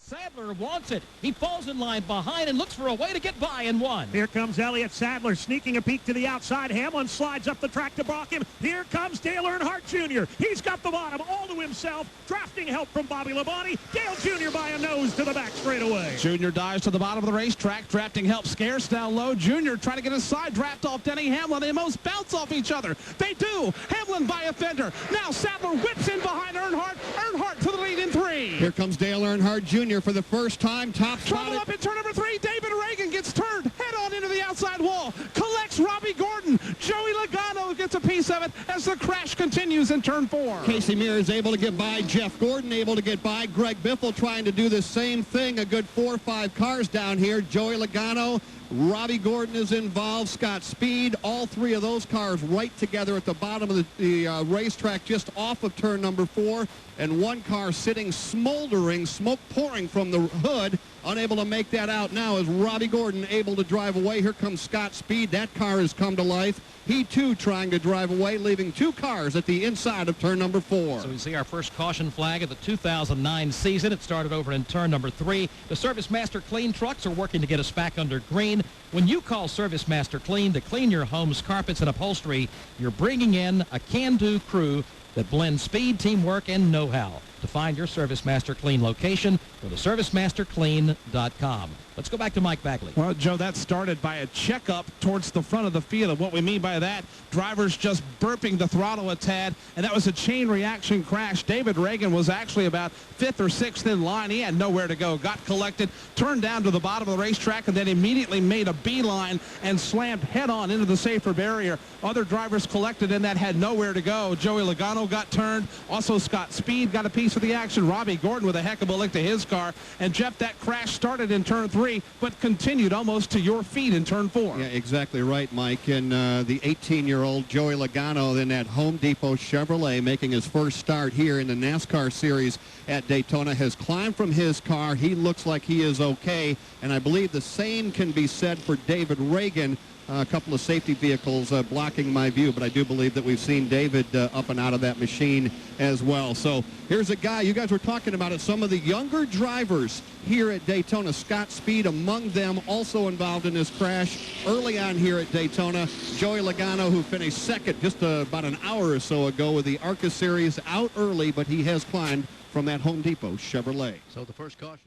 Sadler wants it. He falls in line behind and looks for a way to get by in one. Here comes Elliott Sadler sneaking a peek to the outside. Hamlin slides up the track to block him. Here comes Dale Earnhardt Jr. He's got the bottom all to himself. Drafting help from Bobby Labonte. Dale Jr. by a nose to the back straightaway. Jr. dives to the bottom of the racetrack. Drafting help scarce down low. Jr. trying to get a side draft off Denny Hamlin. They almost bounce off each other. They do. Hamlin by a fender. Now Sadler whips in behind Earnhardt. Earnhardt to the lead in 3. Here comes Dale Earnhardt Jr. for the first time. Top Trouble spot. up in turn number 3. David Reagan gets turned head on into the outside wall. Collects Robbie Gordon. Joey Logano gets a piece of it as the crash continues in turn 4. Casey Mears is able to get by. Jeff Gordon able to get by. Greg Biffle trying to do the same thing. A good 4 or 5 cars down here. Joey Logano. Robbie Gordon is involved. Scott Speed. All 3 of those cars right together at the bottom of the racetrack just off of turn number 4. And one car sitting smoldering, smoke pouring from the hood. Unable to make that out now is Robbie Gordon able to drive away. Here comes Scott Speed. That car has come to life. He too trying to drive away, leaving 2 cars at the inside of turn number 4. So we see our first caution flag of the 2009 season. It started over in turn number 3. The Service Master Clean trucks are working to get us back under green. When you call Service Master Clean to clean your home's carpets and upholstery, you're bringing in a can-do crew that blends speed, teamwork, and know-how. To find your Service Master Clean location, go to ServiceMasterClean.com. Let's go back to Mike Bagley. Well, Joe, that started by a checkup towards the front of the field. And what we mean by that, drivers just burping the throttle a tad, and that was a chain reaction crash. David Reagan was actually about 5th or 6th in line. He had nowhere to go. Got collected, turned down to the bottom of the racetrack, and then immediately made a beeline and slammed head-on into the safer barrier. Other drivers collected in that had nowhere to go. Joey Logano got turned. Also, Scott Speed got a piece of the action. Robbie Gordon with a heck of a lick to his car. And, Jeff, that crash started in turn 3, but continued almost to your feet in turn 4. Yeah, exactly right, Mike. And the 18-year-old Joey Logano in that Home Depot Chevrolet making his first start here in the NASCAR series at Daytona has climbed from his car. He looks like he is okay. And I believe the same can be said for David Reagan. A couple of safety vehicles blocking my view, but I do believe that we've seen David up and out of that machine as well. So here's a guy, you guys were talking about it, some of the younger drivers here at Daytona. Scott Speed among them, also involved in this crash early on here at Daytona. Joey Logano, who finished second just about an hour or so ago with the ARCA Series, out early, but he has climbed from that Home Depot Chevrolet. So the first caution.